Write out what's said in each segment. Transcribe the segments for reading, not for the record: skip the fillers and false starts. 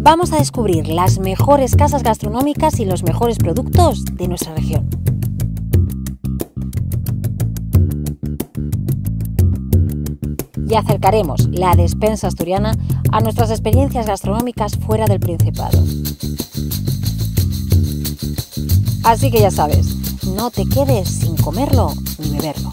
vamos a descubrir las mejores casas gastronómicas y los mejores productos de nuestra región. Y acercaremos la despensa asturiana a nuestras experiencias gastronómicas fuera del Principado. Así que ya sabes, no te quedes sin comerlo ni beberlo.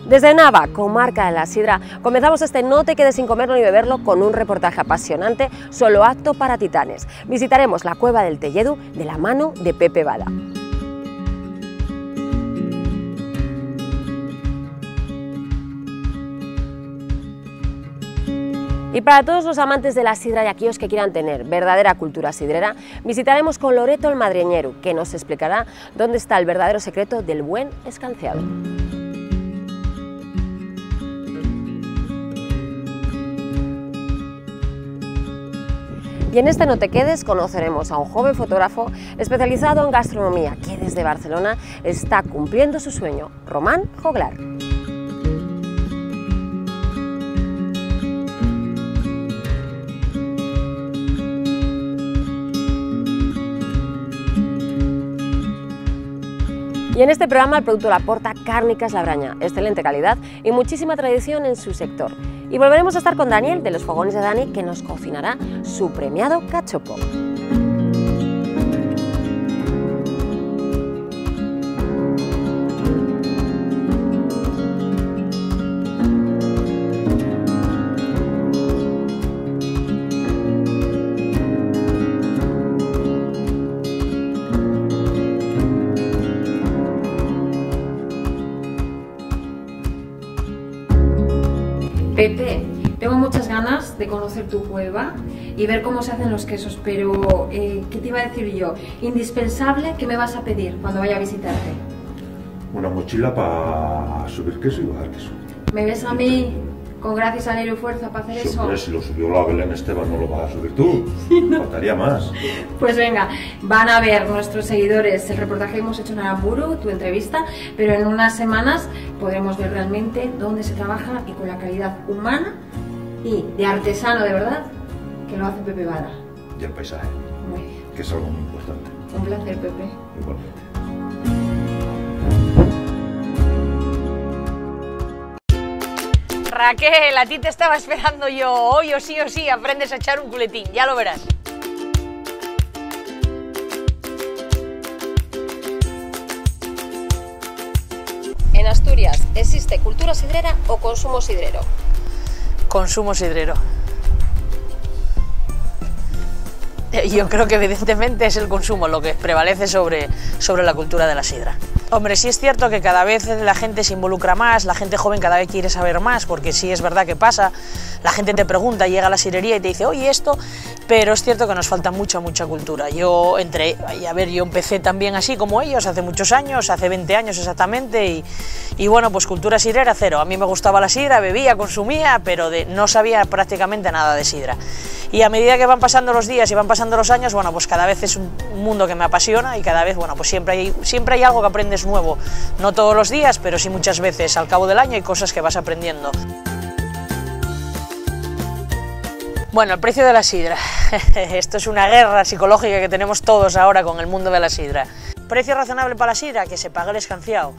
Desde Nava, comarca de la Sidra, comenzamos este No te quedes sin comerlo ni beberlo con un reportaje apasionante, solo apto para titanes. Visitaremos la Cueva del Telledu de la mano de Pepe Bada. Y para todos los amantes de la sidra y aquellos que quieran tener verdadera cultura sidrera, visitaremos con Loreto el Madreñeru, que nos explicará dónde está el verdadero secreto del buen escanciado. Y en este No te quedes conoceremos a un joven fotógrafo especializado en gastronomía que desde Barcelona está cumpliendo su sueño, Román Joglar. Y en este programa el producto le aporta Cárnicas Labraña, excelente calidad y muchísima tradición en su sector. Y volveremos a estar con Daniel de los Fogones de Dani, que nos cocinará su premiado cachopo. Pepe, tengo muchas ganas de conocer tu cueva y ver cómo se hacen los quesos, pero ¿qué te iba a decir yo? Indispensable, ¿qué me vas a pedir cuando vaya a visitarte? Una mochila para subir queso y bajar queso. ¿Me ves a mí con gracia, salero y fuerza para hacer eso? Hombre, si lo subió la Belén Esteban, ¿no lo vas a subir tú? Sí, no. Faltaría más. Pues venga, van a ver nuestros seguidores el reportaje que hemos hecho en Aramburu, tu entrevista, pero en unas semanas podremos ver realmente dónde se trabaja y con la calidad humana y de artesano de verdad que lo hace Pepe Bada. Y el paisaje, Muy bien. que es algo muy importante. Un placer, Pepe. Igualmente. Raquel, a ti te estaba esperando yo. Hoy o sí aprendes a echar un culetín, ya lo verás. En Asturias, ¿existe cultura sidrera o consumo sidrero? Consumo sidrero. Yo creo que evidentemente es el consumo lo que prevalece sobre la cultura de la sidra. Hombre, sí es cierto que cada vez la gente se involucra más, la gente joven cada vez quiere saber más, porque sí es verdad que pasa, la gente te pregunta, llega a la sidrería y te dice, oye, esto, pero es cierto que nos falta mucha cultura. Yo empecé también así como ellos, hace muchos años, hace 20 años exactamente, y bueno, pues cultura sidrera cero. A mí me gustaba la sidra, bebía, consumía, pero no sabía prácticamente nada de sidra. Y a medida que van pasando los días y van pasando los años, bueno, pues cada vez es un mundo que me apasiona y cada vez, bueno, pues siempre hay algo que aprendes nuevo. No todos los días, pero sí muchas veces al cabo del año hay cosas que vas aprendiendo. Bueno, el precio de la sidra. Esto es una guerra psicológica que tenemos todos ahora con el mundo de la sidra. ¿Precio razonable para la sidra? Que se pague el escanciado.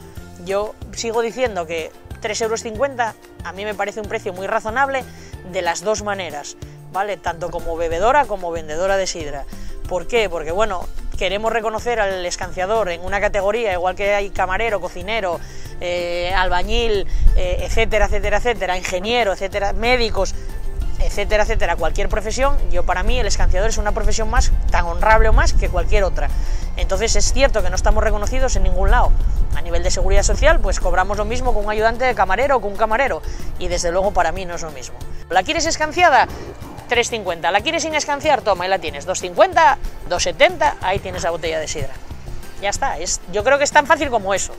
Yo sigo diciendo que 3,50 € a mí me parece un precio muy razonable de las dos maneras, ¿vale? Tanto como bebedora como vendedora de sidra. ¿Por qué? Porque, bueno, queremos reconocer al escanciador en una categoría, igual que hay camarero, cocinero, albañil, etcétera, etcétera, etcétera, ingeniero, etcétera, médicos, etcétera, etcétera, cualquier profesión. Para mí el escanciador es una profesión más, tan honrable o más que cualquier otra. Entonces es cierto que no estamos reconocidos en ningún lado. A nivel de seguridad social, pues cobramos lo mismo con un ayudante de camarero o con un camarero, y desde luego para mí no es lo mismo. ¿La quieres escanciada? 3,50. ¿La quieres sin escanciar? Toma, ahí la tienes. 2,50, 2,70, ahí tienes la botella de sidra. Ya está, yo creo que es tan fácil como eso.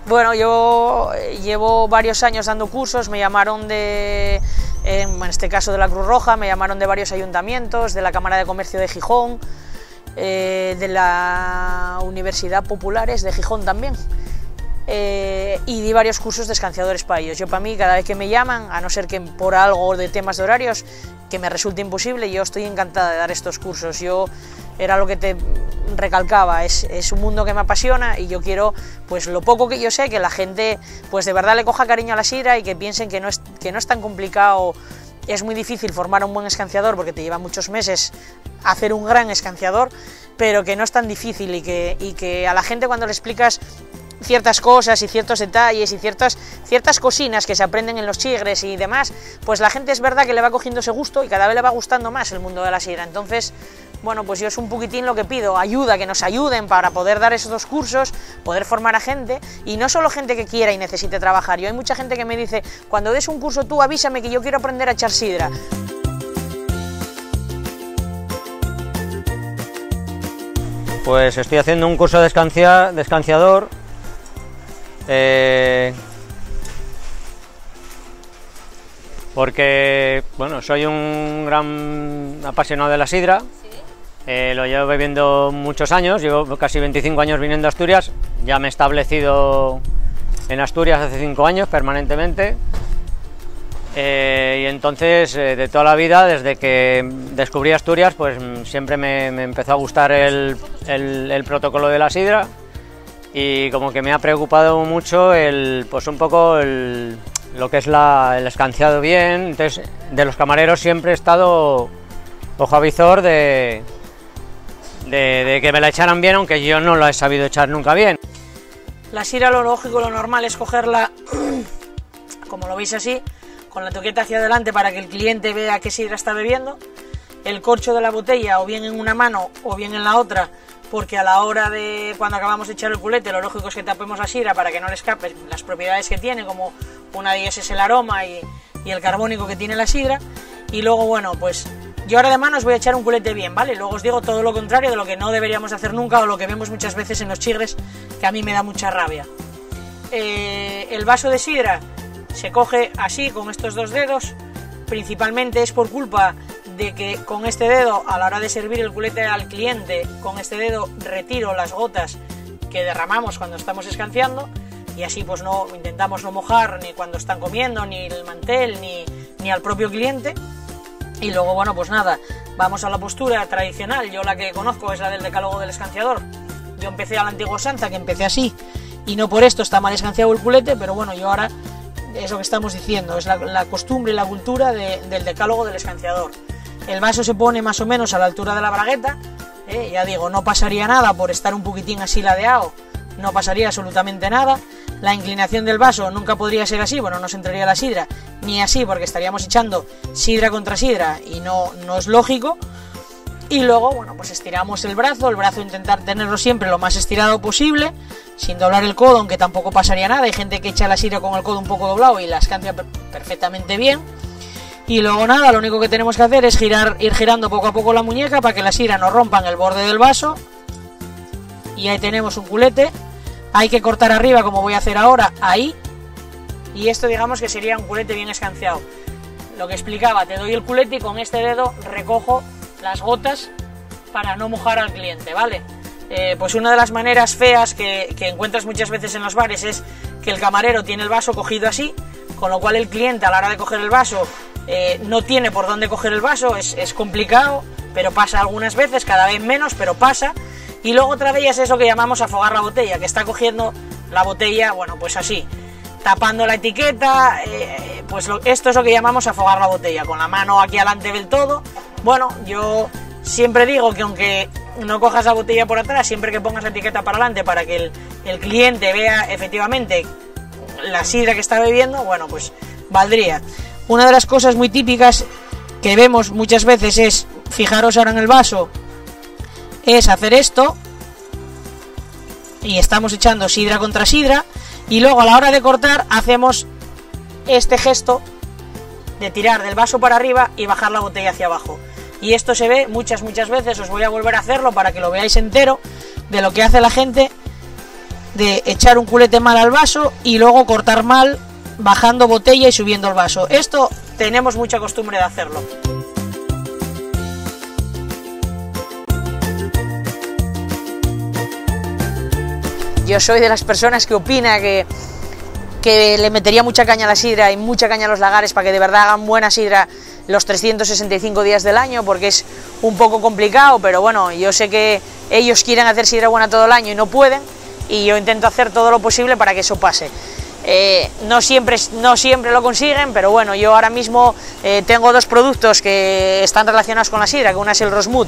Bueno, yo llevo varios años dando cursos, me llamaron en este caso de la Cruz Roja, me llamaron de varios ayuntamientos, de la Cámara de Comercio de Gijón, de la Universidad Populares de Gijón también, y di varios cursos de escanciadores para ellos. Yo, para mí, cada vez que me llaman, a no ser que por algo de temas de horarios que me resulte imposible, yo estoy encantada de dar estos cursos. Yo era lo que te recalcaba, es un mundo que me apasiona y yo quiero, pues lo poco que yo sé, que la gente pues de verdad le coja cariño a la sidra y que piensen que no es tan complicado. Es muy difícil formar un buen escanciador porque te lleva muchos meses hacer un gran escanciador, pero que no es tan difícil y que a la gente, cuando le explicas ciertas cosas y ciertos detalles y ciertas cosinas que se aprenden en los chigres y demás, pues la gente es verdad que le va cogiendo ese gusto y cada vez le va gustando más el mundo de la sidra. Entonces, bueno, pues yo es un poquitín lo que pido, ayuda, que nos ayuden para poder dar esos cursos, poder formar a gente, y no solo gente que quiera y necesite trabajar. Yo hay mucha gente que me dice, cuando des un curso tú avísame que yo quiero aprender a echar sidra. Pues estoy haciendo un curso de escanciador. Porque, bueno, soy un gran apasionado de la sidra. Lo llevo bebiendo muchos años, llevo casi 25 años viniendo a Asturias. Ya me he establecido en Asturias hace 5 años permanentemente. Y entonces, de toda la vida, desde que descubrí Asturias, pues siempre me empezó a gustar el protocolo de la sidra, y como que me ha preocupado mucho pues un poco lo que es el escanciado bien. Entonces, de los camareros siempre he estado ojo a visor de que me la echaran bien, aunque yo no la he sabido echar nunca bien. La sidra, lo lógico, lo normal es cogerla, como lo veis así, con la toqueta hacia adelante para que el cliente vea qué sidra está bebiendo, el corcho de la botella o bien en una mano o bien en la otra, porque a la hora de cuando acabamos de echar el culete, lo lógico es que tapemos la sidra para que no le escape las propiedades que tiene, como una de ellas es el aroma y el carbónico que tiene la sidra. Y luego, bueno, pues yo ahora de manos voy a echar un culete bien, ¿vale? Luego os digo todo lo contrario de lo que no deberíamos hacer nunca, o lo que vemos muchas veces en los chigres, que a mí me da mucha rabia. El vaso de sidra se coge así, con estos dos dedos. Principalmente es por culpa de que con este dedo, a la hora de servir el culete al cliente, con este dedo retiro las gotas que derramamos cuando estamos escanciando, y así pues no intentamos no mojar ni cuando están comiendo, ni el mantel, ni al propio cliente. Y luego, bueno, pues nada, vamos a la postura tradicional. Yo la que conozco es la del decálogo del escanciador. Yo empecé a la antigua usanza, que empecé así, y no por esto está mal escanciado el culete, pero bueno, yo ahora es lo que estamos diciendo, es la costumbre y la cultura del decálogo del escanciador. El vaso se pone más o menos a la altura de la bragueta, ya digo, no pasaría nada por estar un poquitín así ladeado, no pasaría absolutamente nada. La inclinación del vaso nunca podría ser así, bueno, no se entraría la sidra, ni así, porque estaríamos echando sidra contra sidra y no es lógico. Y luego, bueno, pues estiramos el brazo intentar tenerlo siempre lo más estirado posible, sin doblar el codo, aunque tampoco pasaría nada. Hay gente que echa la sidra con el codo un poco doblado y la escancia perfectamente bien. Y luego nada, lo único que tenemos que hacer es ir girando poco a poco la muñeca para que la sidra no rompa en el borde del vaso. Y ahí tenemos un culete. Hay que cortar arriba, como voy a hacer ahora, ahí. Y esto, digamos que sería un culete bien escanciado. Lo que explicaba, te doy el culete y con este dedo recojo las gotas para no mojar al cliente, ¿vale? Pues una de las maneras feas que encuentras muchas veces en los bares es que el camarero tiene el vaso cogido así, con lo cual el cliente, a la hora de coger el vaso, no tiene por dónde coger el vaso. Es complicado, pero pasa algunas veces, cada vez menos, pero pasa. Y luego otra de ellas es lo que llamamos afogar la botella, que está cogiendo la botella, bueno, pues así, tapando la etiqueta, pues esto es lo que llamamos afogar la botella, con la mano aquí adelante del todo. Bueno, yo siempre digo que aunque no cojas la botella por atrás, siempre que pongas la etiqueta para adelante para que el cliente vea efectivamente la sidra que está bebiendo, bueno, pues valdría. Una de las cosas muy típicas que vemos muchas veces es, fijaros ahora en el vaso, es hacer esto, y estamos echando sidra contra sidra, y luego a la hora de cortar hacemos este gesto de tirar del vaso para arriba y bajar la botella hacia abajo. Y esto se ve muchas veces, os voy a volver a hacerlo para que lo veáis entero, de lo que hace la gente de echar un culete mal al vaso y luego cortar mal, bajando botella y subiendo el vaso. Esto tenemos mucha costumbre de hacerlo. Yo soy de las personas que opina que le metería mucha caña a la sidra y mucha caña a los lagares para que de verdad hagan buena sidra los 365 días del año, porque es un poco complicado, pero bueno, yo sé que ellos quieren hacer sidra buena todo el año y no pueden, y yo intento hacer todo lo posible para que eso pase. No siempre lo consiguen, pero bueno, yo ahora mismo tengo dos productos que están relacionados con la sidra, que una es el Rosmud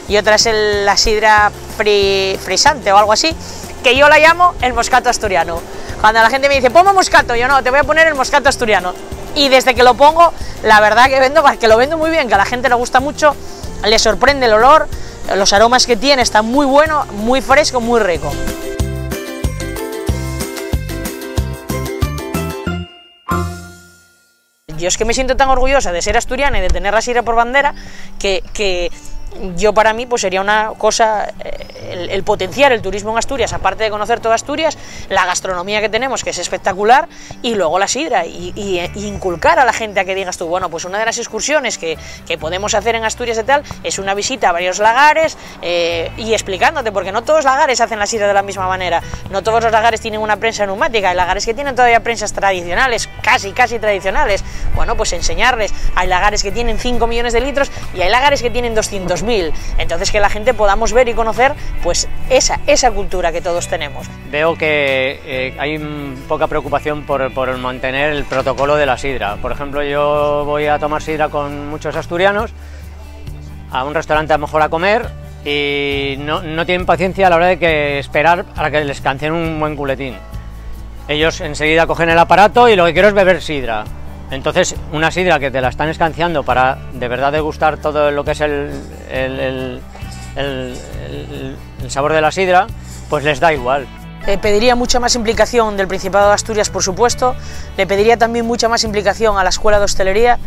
y otra es la sidra frisante o algo así, que yo la llamo el moscato asturiano. Cuando la gente me dice, ponme moscato, yo no, te voy a poner el moscato asturiano. Y desde que lo pongo, la verdad que lo vendo muy bien, que a la gente le gusta mucho, le sorprende el olor, los aromas que tiene, está muy bueno, muy fresco, muy rico. Yo es que me siento tan orgullosa de ser asturiana y de tener la sidra por bandera, que yo para mí pues sería una cosa el potenciar el turismo en Asturias, aparte de conocer toda Asturias, la gastronomía que tenemos, que es espectacular, y luego la sidra, y inculcar a la gente a que digas tú, bueno, pues una de las excursiones que podemos hacer en Asturias y tal, es una visita a varios lagares, y explicándote, porque no todos los lagares hacen la sidra de la misma manera, no todos los lagares tienen una prensa neumática, hay lagares que tienen todavía prensas tradicionales, casi tradicionales, bueno, pues enseñarles, hay lagares que tienen 5 millones de litros, y hay lagares que tienen 200.000, entonces que la gente podamos ver y conocer pues esa cultura que todos tenemos. Veo que hay poca preocupación por mantener el protocolo de la sidra. Por ejemplo, yo voy a tomar sidra con muchos asturianos a un restaurante a lo mejor a comer y no tienen paciencia a la hora de esperar a que les cancien un buen culetín. Ellos enseguida cogen el aparato y lo que quiero es beber sidra. Entonces, una sidra que te la están escanciando para de verdad degustar todo lo que es el sabor de la sidra, pues les da igual. Pediría mucha más implicación del Principado de Asturias, por supuesto, le pediría también mucha más implicación a la Escuela de Hostelería.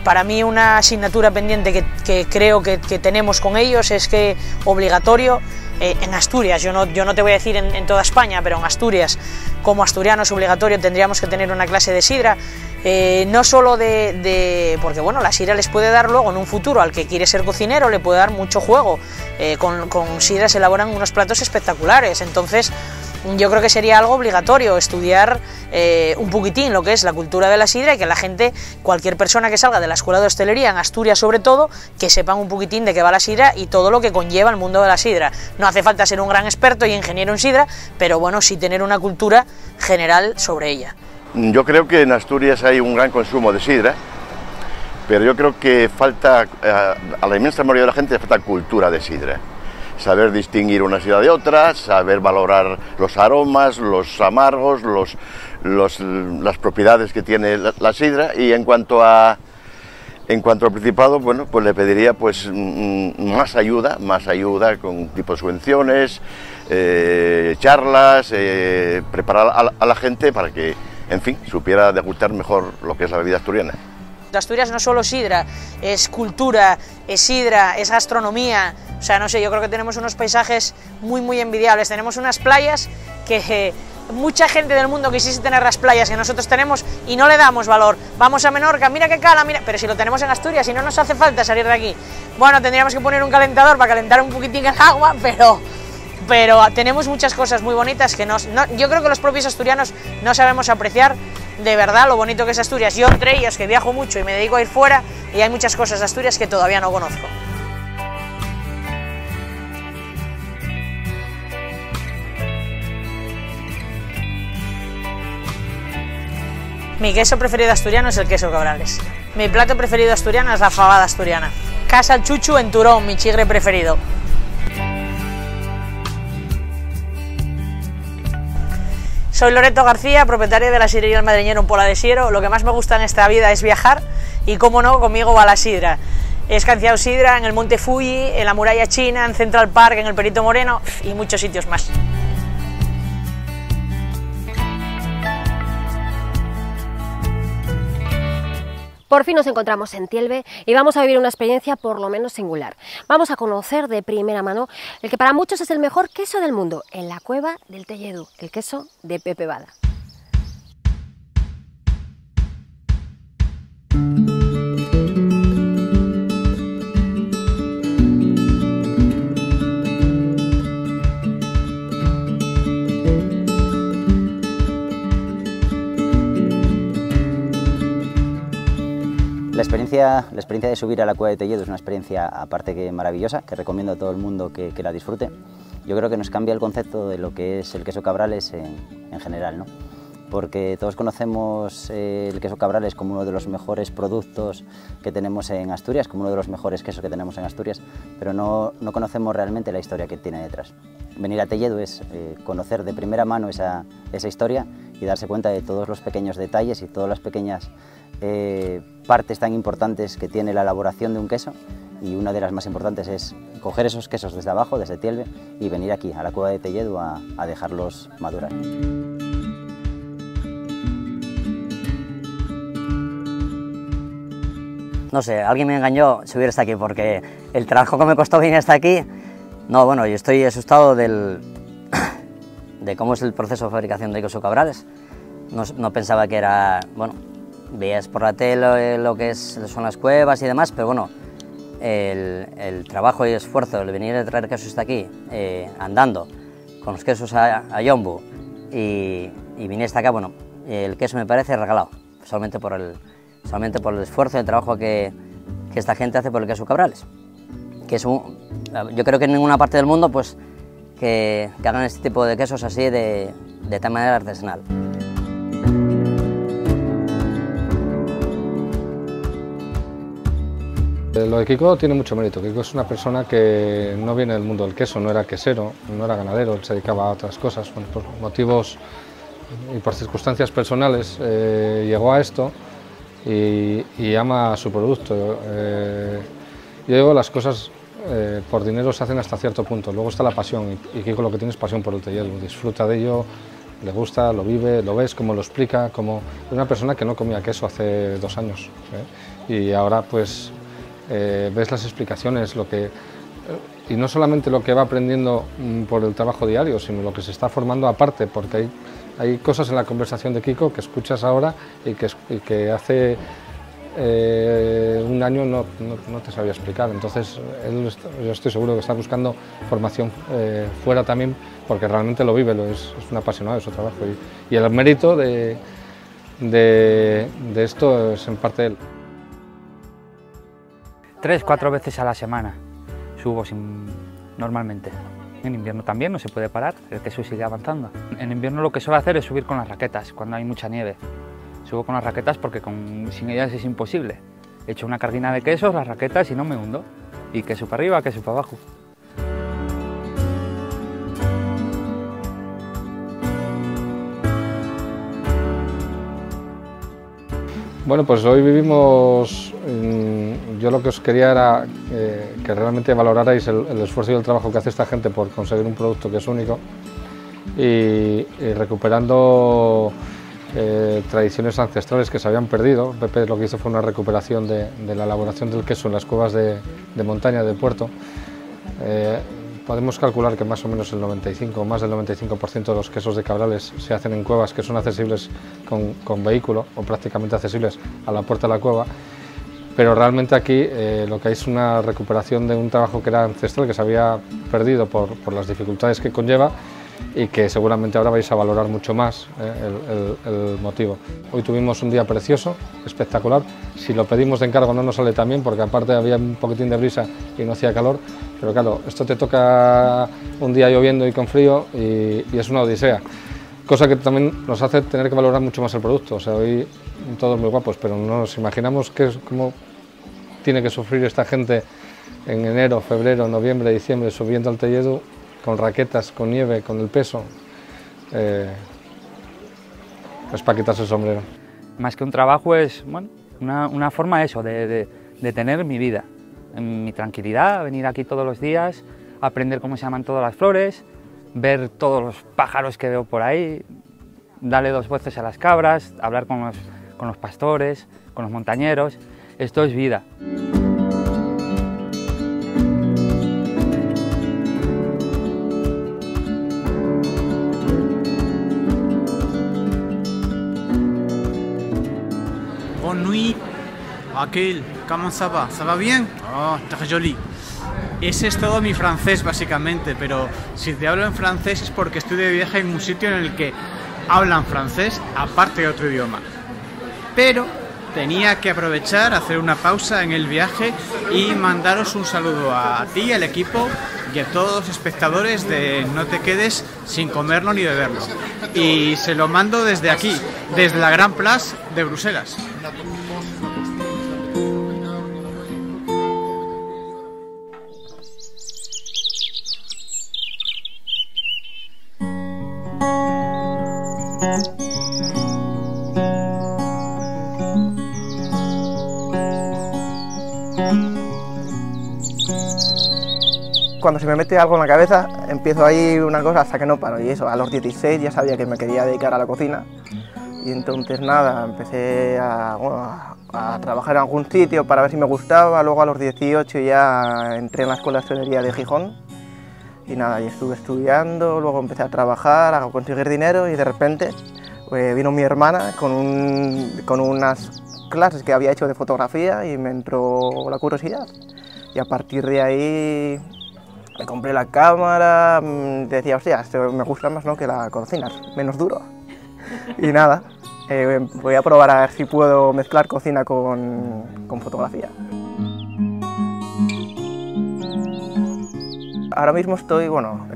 Para mí una asignatura pendiente que creo que tenemos con ellos es que obligatorio en Asturias, yo no te voy a decir en toda España, pero en Asturias, como asturianos obligatorio tendríamos que tener una clase de sidra, no solo porque bueno, la sidra les puede dar luego en un futuro al que quiere ser cocinero, le puede dar mucho juego, con sidra se elaboran unos platos espectaculares, entonces yo creo que sería algo obligatorio estudiar un poquitín lo que es la cultura de la sidra y que la gente, cualquier persona que salga de la Escuela de Hostelería, en Asturias sobre todo, que sepan un poquitín de qué va la sidra y todo lo que conlleva el mundo de la sidra. No hace falta ser un gran experto y ingeniero en sidra, pero bueno, sí tener una cultura general sobre ella. Yo creo que en Asturias hay un gran consumo de sidra, pero yo creo que falta, a la inmensa mayoría de la gente, falta cultura de sidra. Saber distinguir una sidra de otra, saber valorar los aromas, los amargos, las propiedades que tiene la sidra. Y en cuanto al Principado, bueno, pues le pediría pues más ayuda con tipo de subvenciones, charlas, preparar a la gente para que, en fin, supiera degustar mejor lo que es la bebida asturiana. Asturias no solo sidra, es cultura, es sidra, es gastronomía, o sea, no sé, yo creo que tenemos unos paisajes muy envidiables, tenemos unas playas que mucha gente del mundo quisiese tener las playas que nosotros tenemos y no le damos valor. Vamos a Menorca, mira qué cala, mira, pero si lo tenemos en Asturias y no nos hace falta salir de aquí. Bueno, tendríamos que poner un calentador para calentar un poquitín el agua, pero tenemos muchas cosas muy bonitas que yo creo que los propios asturianos no sabemos apreciar de verdad lo bonito que es Asturias. Yo entre ellas, que viajo mucho y me dedico a ir fuera, y hay muchas cosas de Asturias que todavía no conozco. Mi queso preferido asturiano es el queso Cabrales. Mi plato preferido asturiano es la fabada asturiana. Casa el Chuchu en Turón, mi chigre preferido. Soy Loreto García, propietario de la sidrería El Madriñero en Pola de Siero. Lo que más me gusta en esta vida es viajar y, cómo no, conmigo va la sidra. He escanciado sidra en el Monte Fuji, en la Muralla China, en Central Park, en el Perito Moreno y muchos sitios más. Por fin nos encontramos en Tielve y vamos a vivir una experiencia por lo menos singular. Vamos a conocer de primera mano el que para muchos es el mejor queso del mundo, en la Cueva del Telledu, el queso de Pepe Bada. La experiencia de subir a la Cueva de Telledu es una experiencia aparte que maravillosa, que recomiendo a todo el mundo que la disfrute. Yo creo que nos cambia el concepto de lo que es el queso Cabrales en general, ¿no? Porque todos conocemos el queso Cabrales como uno de los mejores productos que tenemos en Asturias, como uno de los mejores quesos que tenemos en Asturias, pero no conocemos realmente la historia que tiene detrás. Venir a Telledu es conocer de primera mano esa historia y darse cuenta de todos los pequeños detalles y todas las pequeñas partes tan importantes que tiene la elaboración de un queso, y una de las más importantes es coger esos quesos desde abajo, desde Tielve, y venir aquí a la Cueva de Telledu a dejarlos madurar. No sé, alguien me engañó subir hasta aquí porque el trabajo que me costó venir hasta aquí, no, bueno, yo estoy asustado de cómo es el proceso de fabricación de queso Cabrales. No pensaba que era, bueno, veías por la tele lo que son las cuevas y demás, pero bueno, el trabajo y esfuerzo de venir a traer quesos hasta aquí, andando, con los quesos a Yombu y venir hasta acá, bueno, el queso me parece regalado, solamente por el esfuerzo y el trabajo que esta gente hace por el queso Cabrales. Que es yo creo que en ninguna parte del mundo pues, que hagan este tipo de quesos así de tal manera artesanal. Lo de Kiko tiene mucho mérito. Kiko es una persona que no viene del mundo del queso, no era quesero, no era ganadero, él se dedicaba a otras cosas. Bueno, por motivos y por circunstancias personales llegó a esto y ama su producto. Yo digo, las cosas por dinero se hacen hasta cierto punto, luego está la pasión y Kiko lo que tiene es pasión por el Telledu, disfruta de ello, le gusta, lo vive, lo ves, cómo lo explica, como es una persona que no comía queso hace 2 años y ahora pues ves las explicaciones, y no solamente lo que va aprendiendo por el trabajo diario, sino lo que se está formando aparte, porque hay cosas en la conversación de Kiko que escuchas ahora y que hace 1 año no te sabía explicar. Entonces yo estoy seguro que está buscando formación fuera también, porque realmente lo vive, es un apasionado de su trabajo y el mérito de esto es en parte él. 3 o 4 veces a la semana subo normalmente. En invierno también no se puede parar, el queso sigue avanzando. En invierno lo que suelo hacer es subir con las raquetas cuando hay mucha nieve. Subo con las raquetas porque sin ellas es imposible. Echo una carguina de quesos, las raquetas y no me hundo. Y queso para arriba, queso para abajo. Bueno, pues hoy vivimos, yo lo que os quería era que realmente valorarais el esfuerzo y el trabajo que hace esta gente por conseguir un producto que es único y recuperando tradiciones ancestrales que se habían perdido. Pepe lo que hizo fue una recuperación de la elaboración del queso en las cuevas de montaña del puerto. Podemos calcular que más o menos más del 95% de los quesos de Cabrales se hacen en cuevas que son accesibles con vehículo o prácticamente accesibles a la puerta de la cueva, pero realmente aquí lo que hay es una recuperación de un trabajo que era ancestral, que se había perdido por las dificultades que conlleva y que seguramente ahora vais a valorar mucho más el motivo. Hoy tuvimos un día precioso, espectacular. Si lo pedimos de encargo no nos sale tan bien porque aparte había un poquitín de brisa y no hacía calor, pero claro, esto te toca un día lloviendo y con frío y es una odisea. Cosa que también nos hace tener que valorar mucho más el producto. O sea, hoy todos muy guapos, pero no nos imaginamos cómo tiene que sufrir esta gente en enero, febrero, noviembre, diciembre, subiendo al Telledu, con raquetas, con nieve, con el peso, es para quitarse el sombrero. Más que un trabajo es bueno, una forma de tener mi vida, mi tranquilidad, venir aquí todos los días, aprender cómo se llaman todas las flores, ver todos los pájaros que veo por ahí, darle 2 voces a las cabras, hablar con los pastores, con los montañeros. Esto es vida. Bonne nuit, Raquel, ¿cómo ça va? ¿Ça va bien? Oh, très joli. Ese es todo mi francés básicamente, pero si te hablo en francés es porque estoy de viaje en un sitio en el que hablan francés aparte de otro idioma. Pero tenía que aprovechar, hacer una pausa en el viaje y mandaros un saludo a ti, al equipo y a todos los espectadores de No te quedes sin comerlo ni beberlo. Y se lo mando desde aquí, desde la Gran Place de Bruselas. Cuando se me mete algo en la cabeza, empiezo ahí una cosa hasta que no paro. Y eso, a los 16 ya sabía que me quería dedicar a la cocina. Y entonces nada, empecé a trabajar en algún sitio para ver si me gustaba. Luego a los 18 ya entré en la Escuela de Hostelería de Gijón. Y nada, y estuve estudiando, luego empecé a trabajar, a conseguir dinero y de repente vino mi hermana con unas clases que había hecho de fotografía y me entró la curiosidad. Y a partir de ahí me compré la cámara, decía, hostia, esto me gusta más, ¿no?, que la cocina, menos duro. Y nada, voy a probar a ver si puedo mezclar cocina con fotografía. Ahora mismo estoy,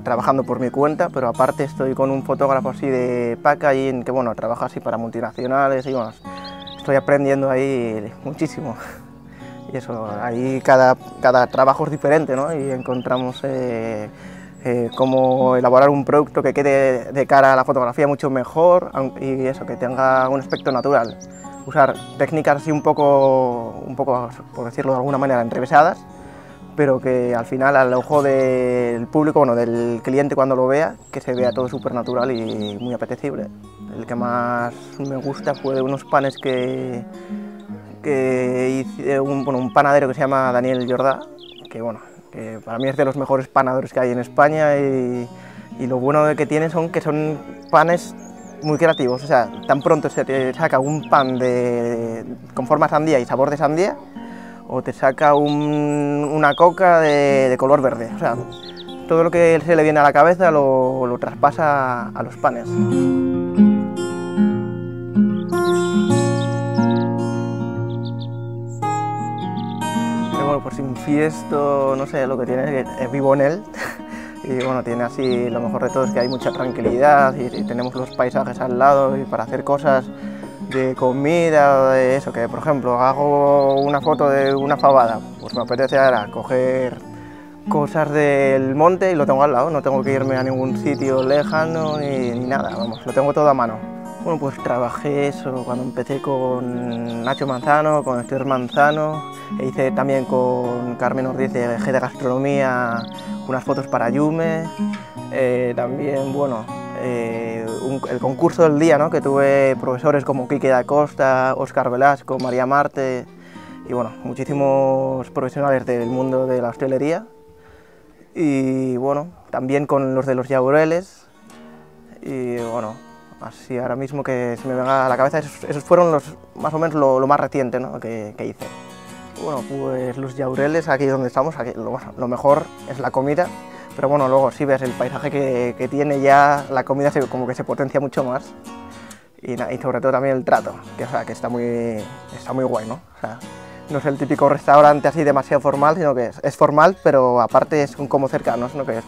trabajando por mi cuenta, pero aparte estoy con un fotógrafo así de packaging que, trabaja así para multinacionales y, estoy aprendiendo ahí muchísimo. Y eso, ahí cada trabajo es diferente, ¿no? Y encontramos cómo elaborar un producto que quede de cara a la fotografía mucho mejor y eso, que tenga un aspecto natural. Usar técnicas así un poco, por decirlo de alguna manera, enrevesadas, pero que al final al ojo del público, del cliente cuando lo vea, que se vea todo súper natural y muy apetecible. El que más me gusta fue unos panes que hice un panadero que se llama Daniel Jordà, que para mí es de los mejores panaderos que hay en España y lo bueno que tiene que son panes muy creativos, o sea, tan pronto se te saca un pan con forma sandía y sabor de sandía, o te saca una coca de color verde, o sea, todo lo que se le viene a la cabeza lo traspasa a los panes. Pues Infiesto, no sé, lo que tiene es que vivo en él y tiene así, lo mejor de todo es que hay mucha tranquilidad y tenemos los paisajes al lado y para hacer cosas de comida o de eso, que por ejemplo hago una foto de una fabada, pues me apetece ahora coger cosas del monte y lo tengo al lado, no tengo que irme a ningún sitio lejano ni nada, lo tengo todo a mano. Bueno, pues trabajé eso cuando empecé con Nacho Manzano, con Esther Manzano, e hice también con Carmen Ordiz de G de Gastronomía unas fotos para Yume, también, el concurso del día, ¿no?, que tuve profesores como Quique da Costa, Óscar Velasco, María Marte, y muchísimos profesionales del mundo de la hostelería, y también con los de los Jaureles, y así ahora mismo que se me venga a la cabeza, esos fueron más o menos lo más reciente, ¿no?, que hice. Pues los Jaureles, aquí donde estamos, aquí lo mejor es la comida, pero luego si ves el paisaje que tiene ya, la comida como que se potencia mucho más y sobre todo también el trato, que está muy guay, ¿no? O sea, no es el típico restaurante así demasiado formal, sino que es formal, pero aparte es como cercanos, ¿no?, que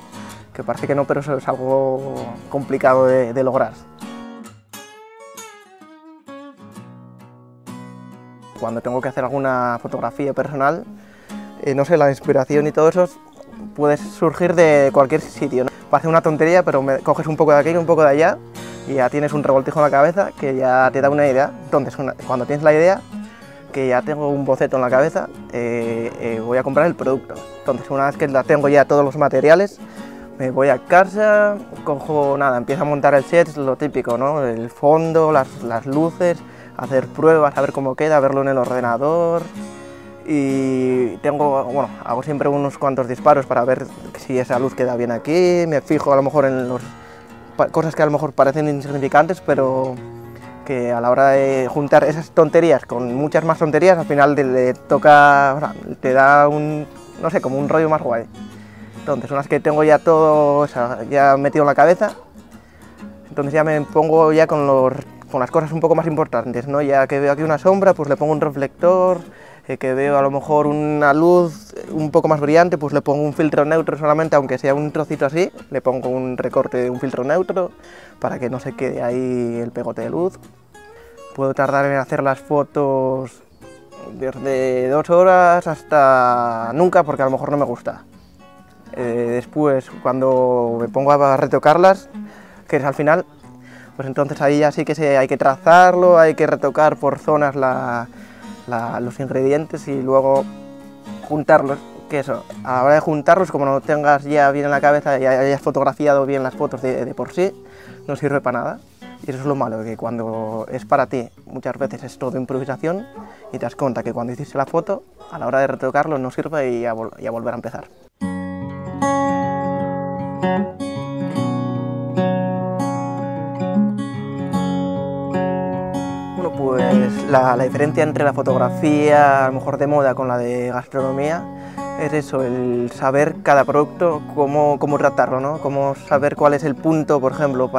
parece que no, pero eso es algo complicado de lograr. Cuando tengo que hacer alguna fotografía personal, no sé, la inspiración y todo eso puede surgir de cualquier sitio, ¿no? Parece una tontería, pero coges un poco de aquí y un poco de allá y ya tienes un revoltijo en la cabeza que ya te da una idea. Entonces, cuando tienes la idea, que ya tengo un boceto en la cabeza, voy a comprar el producto. Entonces, una vez que la tengo ya todos los materiales, me voy a casa, empiezo a montar el set, es lo típico, ¿no? El fondo, las luces, hacer pruebas, a ver cómo queda, verlo en el ordenador y tengo, bueno, hago siempre unos cuantos disparos para ver si esa luz queda bien aquí, me fijo a lo mejor en cosas que a lo mejor parecen insignificantes, pero que a la hora de juntar esas tonterías con muchas más tonterías, al final te da un, no sé, como un rollo más guay. Entonces, unas que tengo ya todo, o sea, ya metido en la cabeza, entonces ya me pongo ya con las cosas un poco más importantes, ¿no? Ya que veo aquí una sombra, pues le pongo un reflector, que veo a lo mejor una luz un poco más brillante, pues le pongo un filtro neutro solamente, aunque sea un trocito así, le pongo un recorte de un filtro neutro para que no se quede ahí el pegote de luz. Puedo tardar en hacer las fotos desde 2 horas hasta nunca, porque a lo mejor no me gusta. Después, cuando me pongo a retocarlas, que es al final, pues entonces ahí ya sí que hay que trazarlo, hay que retocar por zonas los ingredientes y luego juntarlos, que eso, a la hora de juntarlos, como no tengas ya bien en la cabeza y hayas fotografiado bien las fotos de por sí, no sirve para nada. Y eso es lo malo, que cuando es para ti, muchas veces es todo improvisación y te das cuenta que cuando hiciste la foto, a la hora de retocarlo no sirve y a volver a empezar. Bueno, pues la diferencia entre la fotografía, a lo mejor de moda, con la de gastronomía, es eso, el saber cada producto, cómo tratarlo, ¿no? Cómo saber cuál es el punto, por ejemplo,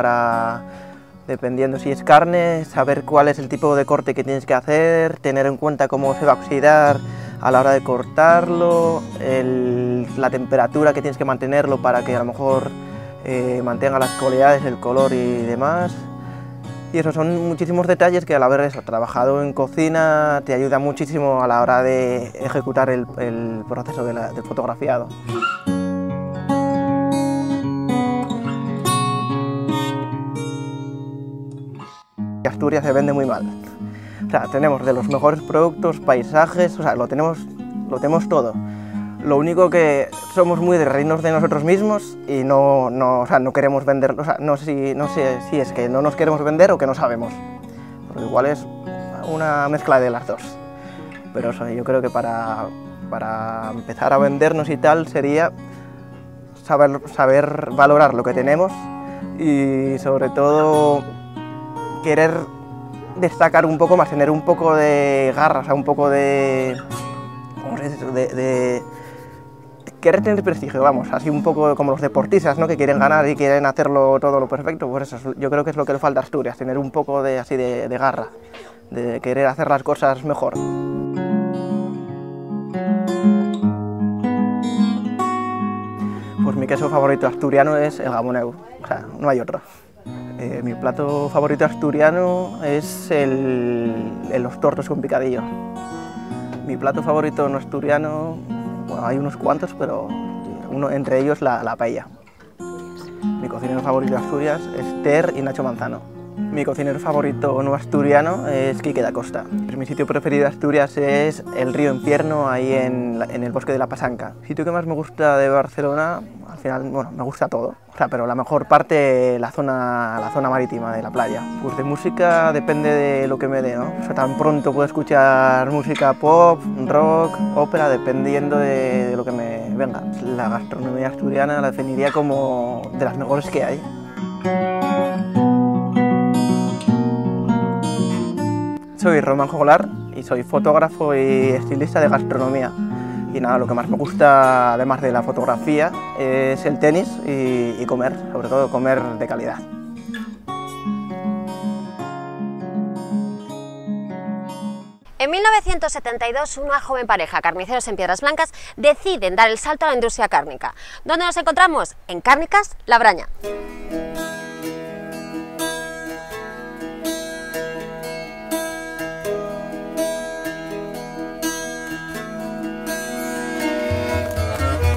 dependiendo si es carne, saber cuál es el tipo de corte que tienes que hacer, tener en cuenta cómo se va a oxidar a la hora de cortarlo, la temperatura que tienes que mantenerlo para que a lo mejor mantenga las cualidades, el color y demás. Y eso son muchísimos detalles que al haber trabajado en cocina te ayuda muchísimo a la hora de ejecutar el proceso del fotografiado. Asturias se vende muy mal. O sea, tenemos de los mejores productos, paisajes, o sea, lo tenemos todo. Lo único que somos muy de reírnos de nosotros mismos y no queremos venderlo. O sea, no sé si es que no nos queremos vender o que no sabemos. Porque igual es una mezcla de las dos. Pero eso, yo creo que para empezar a vendernos y tal sería saber valorar lo que tenemos y sobre todo querer destacar un poco más, tener un poco de garra, o sea, un poco de querer tener prestigio, vamos, así un poco como los deportistas, ¿no? Que quieren ganar y quieren hacerlo todo lo perfecto, pues eso, yo creo que es lo que le falta a Asturias, tener un poco de garra, de querer hacer las cosas mejor. Pues mi queso favorito asturiano es el gamoneu, o sea, no hay otro. Mi plato favorito asturiano es los tortos con picadillo. Mi plato favorito no asturiano, bueno, hay unos cuantos, pero entre ellos la paella. Mi cocinero favorito de Asturias es Ter y Nacho Manzano. Mi cocinero favorito no asturiano es Quique da Costa. Mi sitio preferido de Asturias es el río Infierno, ahí en el bosque de la Pasanca. El sitio que más me gusta de Barcelona, al final, bueno, me gusta todo. O sea, pero la mejor parte, la zona marítima de la playa. Pues de música depende de lo que me dé, ¿no? O sea, tan pronto puedo escuchar música pop, rock, ópera, dependiendo de lo que me venga. La gastronomía asturiana la definiría como de las mejores que hay. Soy Román Joglar y soy fotógrafo y estilista de gastronomía. Y nada, lo que más me gusta, además de la fotografía, es el tenis y comer, sobre todo comer de calidad. En 1972, una joven pareja, carniceros en Piedras Blancas, deciden dar el salto a la industria cárnica. ¿Dónde nos encontramos? En Cárnicas La Braña.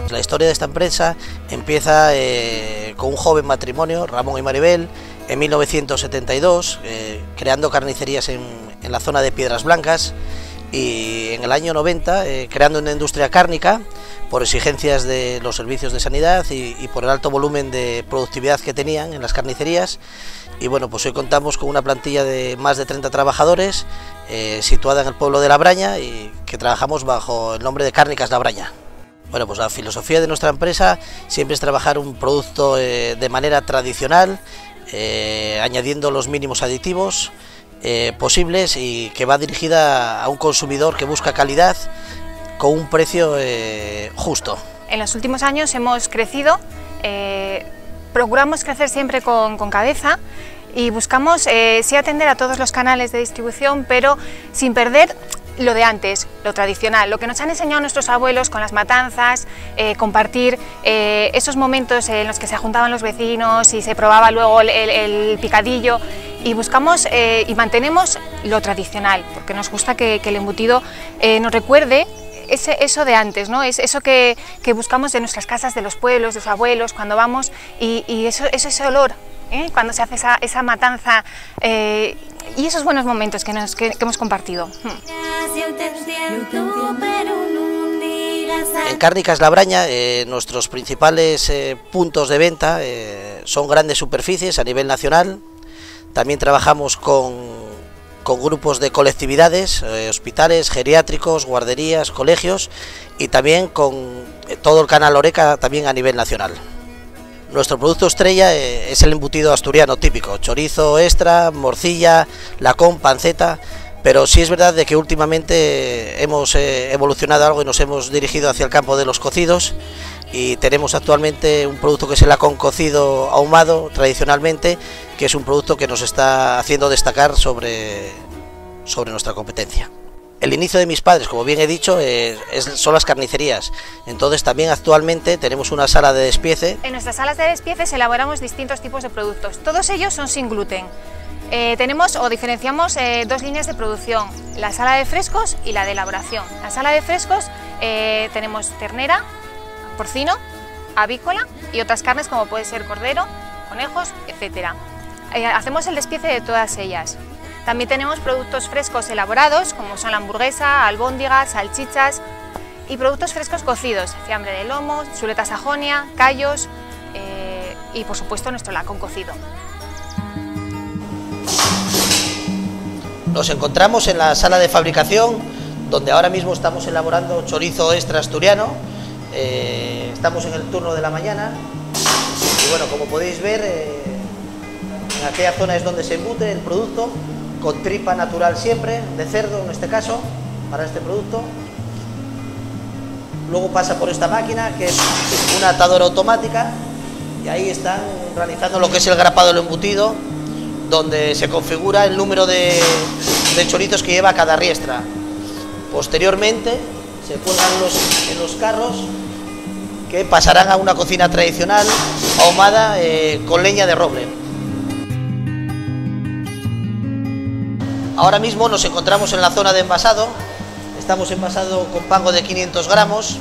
La historia de esta empresa empieza con un joven matrimonio, Ramón y Maribel, en 1972, creando carnicerías en la zona de Piedras Blancas, y en el año 90, creando una industria cárnica por exigencias de los servicios de sanidad y por el alto volumen de productividad que tenían en las carnicerías. Y bueno, pues hoy contamos con una plantilla de más de 30 trabajadores situada en el pueblo de Labraña y que trabajamos bajo el nombre de Cárnicas Labraña. Bueno, pues la filosofía de nuestra empresa siempre es trabajar un producto de manera tradicional, añadiendo los mínimos aditivos posibles y que va dirigida a un consumidor que busca calidad con un precio justo. En los últimos años hemos crecido, procuramos crecer siempre con cabeza y buscamos sí atender a todos los canales de distribución, pero sin perder lo de antes, lo tradicional, lo que nos han enseñado nuestros abuelos con las matanzas, compartir esos momentos en los que se juntaban los vecinos y se probaba luego el picadillo, y buscamos y mantenemos lo tradicional, porque nos gusta que el embutido nos recuerde eso de antes, ¿no? Es eso que buscamos de nuestras casas, de los pueblos, de los abuelos, cuando vamos, y ese olor, cuando se hace esa matanza, y esos buenos momentos que hemos compartido. En Cárnicas Labraña nuestros principales puntos de venta son grandes superficies a nivel nacional. También trabajamos con grupos de colectividades, hospitales, geriátricos, guarderías, colegios, y también con todo el canal Oreca también a nivel nacional. Nuestro producto estrella es el embutido asturiano típico, chorizo extra, morcilla, lacón, panceta, pero sí es verdad de que últimamente hemos evolucionado algo y nos hemos dirigido hacia el campo de los cocidos, y tenemos actualmente un producto que es el lacón cocido ahumado tradicionalmente, que es un producto que nos está haciendo destacar sobre nuestra competencia. El inicio de mis padres, como bien he dicho, son las carnicerías. Entonces también actualmente tenemos una sala de despiece. En nuestras salas de despiece elaboramos distintos tipos de productos. Todos ellos son sin gluten. Tenemos o diferenciamos dos líneas de producción, la sala de frescos y la de elaboración. La sala de frescos tenemos ternera, porcino, avícola y otras carnes como puede ser cordero, conejos, etc. Hacemos el despiece de todas ellas. También tenemos productos frescos elaborados, como son la hamburguesa, albóndigas, salchichas, y productos frescos cocidos, fiambre de lomo, chuleta sajonia, callos y por supuesto nuestro lacón cocido. Nos encontramos en la sala de fabricación, donde ahora mismo estamos elaborando chorizo extra asturiano. Estamos en el turno de la mañana y bueno, como podéis ver, en aquella zona es donde se embute el producto, con tripa natural siempre, de cerdo en este caso, para este producto. Luego pasa por esta máquina, que es una atadora automática, y ahí están realizando lo que es el grapado del embutido, donde se configura el número de chorizos que lleva cada riestra. Posteriormente se cuelgan en los carros, que pasarán a una cocina tradicional ahumada con leña de roble. Ahora mismo nos encontramos en la zona de envasado. Estamos envasado con pango de 500 gramos,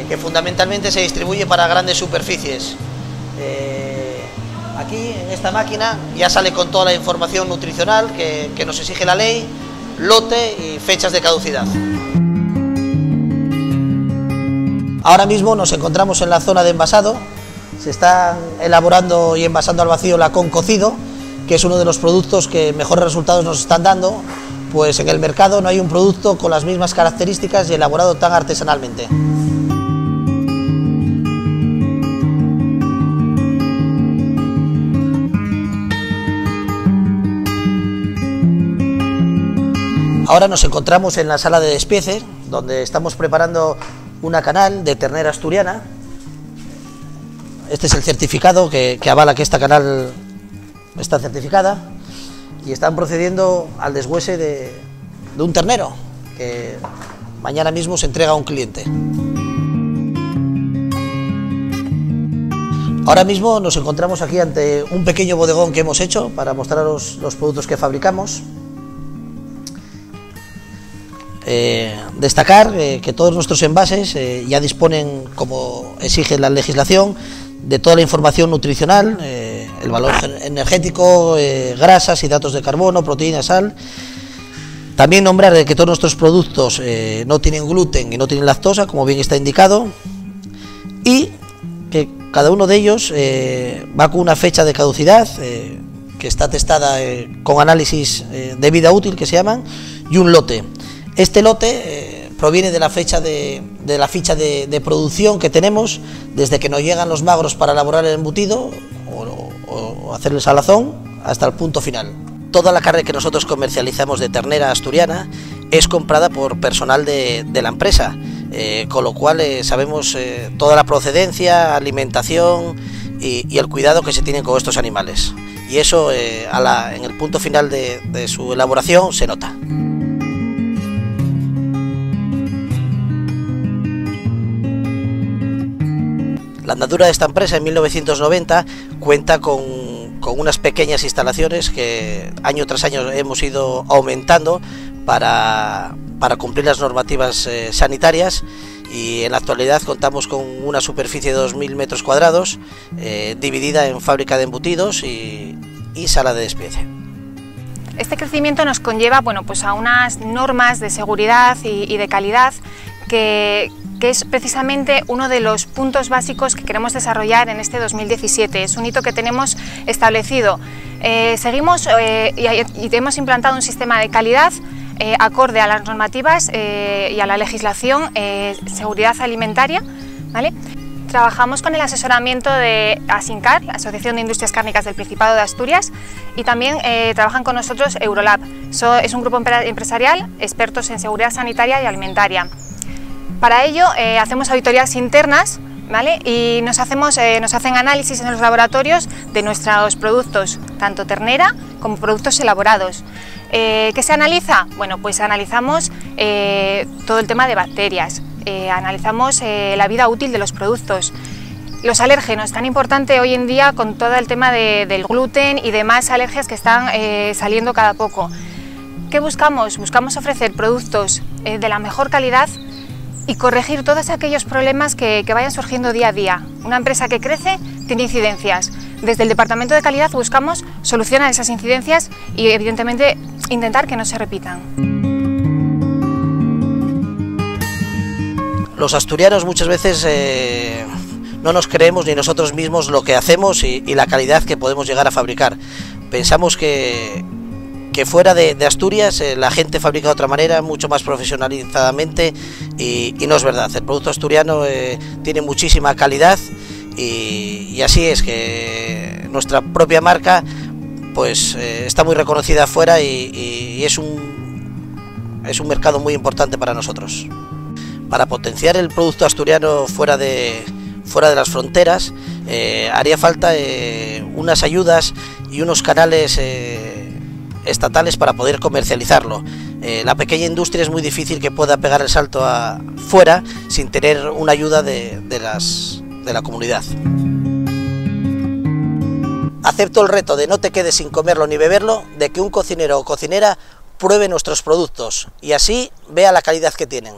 que fundamentalmente se distribuye para grandes superficies. Aquí en esta máquina ya sale con toda la información nutricional que nos exige la ley, lote y fechas de caducidad. Ahora mismo nos encontramos en la zona de envasado. Se están elaborando y envasando al vacío lacón cocido, que es uno de los productos que mejores resultados nos están dando, pues en el mercado no hay un producto con las mismas características y elaborado tan artesanalmente. Ahora nos encontramos en la sala de despiece, donde estamos preparando una canal de ternera asturiana. Este es el certificado que avala que esta canal está certificada, y están procediendo al deshuese de un ternero que mañana mismo se entrega a un cliente. Ahora mismo nos encontramos aquí ante un pequeño bodegón que hemos hecho para mostraros los productos que fabricamos. Destacar que todos nuestros envases ya disponen, como exige la legislación, de toda la información nutricional, el valor energético, grasas, hidratos de carbono, proteína, sal. También nombrar que todos nuestros productos no tienen gluten y no tienen lactosa, como bien está indicado, y que cada uno de ellos va con una fecha de caducidad que está testada con análisis de vida útil, que se llaman, y un lote. Este lote proviene de la fecha de de producción que tenemos desde que nos llegan los magros para elaborar el embutido o hacer el salazón hasta el punto final. Toda la carne que nosotros comercializamos de ternera asturiana es comprada por personal de la empresa, con lo cual sabemos toda la procedencia, alimentación y el cuidado que se tiene con estos animales. Y eso en el punto final de su elaboración se nota. La andadura de esta empresa en 1990 cuenta con unas pequeñas instalaciones que año tras año hemos ido aumentando para cumplir las normativas sanitarias, y en la actualidad contamos con una superficie de 2.000 metros cuadrados dividida en fábrica de embutidos y sala de despiece. Este crecimiento nos conlleva, bueno, pues a unas normas de seguridad y de calidad que es precisamente uno de los puntos básicos que queremos desarrollar en este 2017. Es un hito que tenemos establecido. Seguimos y hemos implantado un sistema de calidad acorde a las normativas y a la legislación seguridad alimentaria, ¿vale? Trabajamos con el asesoramiento de ASINCAR, la Asociación de Industrias Cárnicas del Principado de Asturias, y también trabajan con nosotros Eurolab. Es un grupo empresarial expertos en seguridad sanitaria y alimentaria. Para ello hacemos auditorías internas, ¿vale? Y nos hacen análisis en los laboratorios de nuestros productos, tanto ternera como productos elaborados. ¿Qué se analiza? Bueno, pues analizamos todo el tema de bacterias, analizamos la vida útil de los productos, los alérgenos, tan importante hoy en día con todo el tema del gluten y demás alergias que están saliendo cada poco. ¿Qué buscamos? Buscamos ofrecer productos de la mejor calidad y corregir todos aquellos problemas que vayan surgiendo día a día. Una empresa que crece tiene incidencias. Desde el Departamento de Calidad buscamos solucionar esas incidencias y, evidentemente, intentar que no se repitan. Los asturianos muchas veces no nos creemos ni nosotros mismos lo que hacemos y la calidad que podemos llegar a fabricar. Pensamos que fuera de Asturias la gente fabrica de otra manera, mucho más profesionalizadamente, y no es verdad. El producto asturiano tiene muchísima calidad y así es que nuestra propia marca pues está muy reconocida afuera y es un mercado muy importante para nosotros. Para potenciar el producto asturiano fuera de las fronteras haría falta unas ayudas y unos canales estatales para poder comercializarlo. La pequeña industria es muy difícil que pueda pegar el salto fuera sin tener una ayuda de la comunidad. Acepto el reto de no te quedes sin comerlo ni beberlo, de que un cocinero o cocinera pruebe nuestros productos y así vea la calidad que tienen.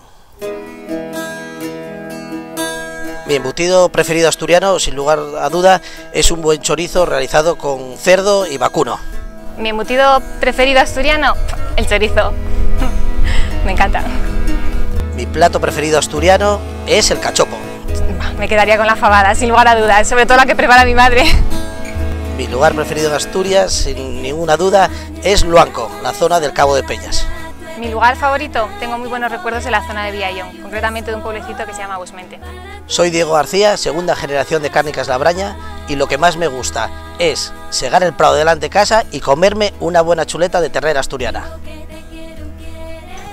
Mi embutido preferido asturiano, sin lugar a duda, es un buen chorizo realizado con cerdo y vacuno. Mi embutido preferido asturiano, el chorizo. Me encanta. Mi plato preferido asturiano es el cachopo. Me quedaría con la fabada, sin lugar a dudas, sobre todo la que prepara mi madre. Mi lugar preferido en Asturias, sin ninguna duda, es Luanco, la zona del Cabo de Peñas. Mi lugar favorito, tengo muy buenos recuerdos de la zona de Villallón, concretamente de un pueblecito que se llama Busmente. Soy Diego García, segunda generación de Cárnicas La Braña, y lo que más me gusta es segar el prado delante de casa y comerme una buena chuleta de ternera asturiana.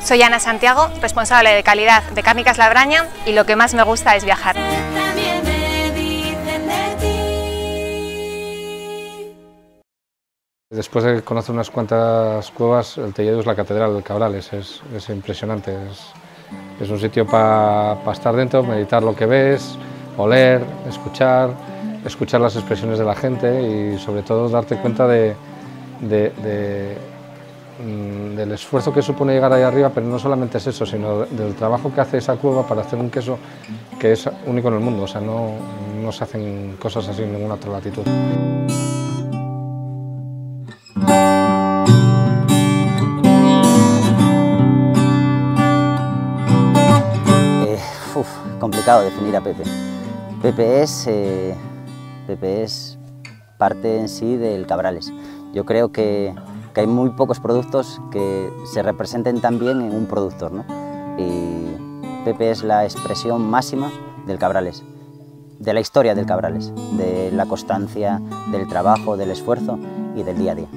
Soy Ana Santiago, responsable de calidad de Cárnicas La Braña, y lo que más me gusta es viajar. Después de conocer unas cuantas cuevas, el Telledo es la catedral del Cabrales, es impresionante, es un sitio para estar dentro, meditar lo que ves, oler, escuchar las expresiones de la gente y sobre todo darte cuenta del esfuerzo que supone llegar ahí arriba, pero no solamente es eso, sino del trabajo que hace esa cueva para hacer un queso que es único en el mundo, o sea, no se hacen cosas así en ninguna otra latitud. complicado definir a Pepe. Pepe es parte en sí del Cabrales. Yo creo que hay muy pocos productos que se representen tan bien en un productor, ¿no? Y Pepe es la expresión máxima del Cabrales, de la historia del Cabrales, de la constancia, del trabajo, del esfuerzo y del día a día.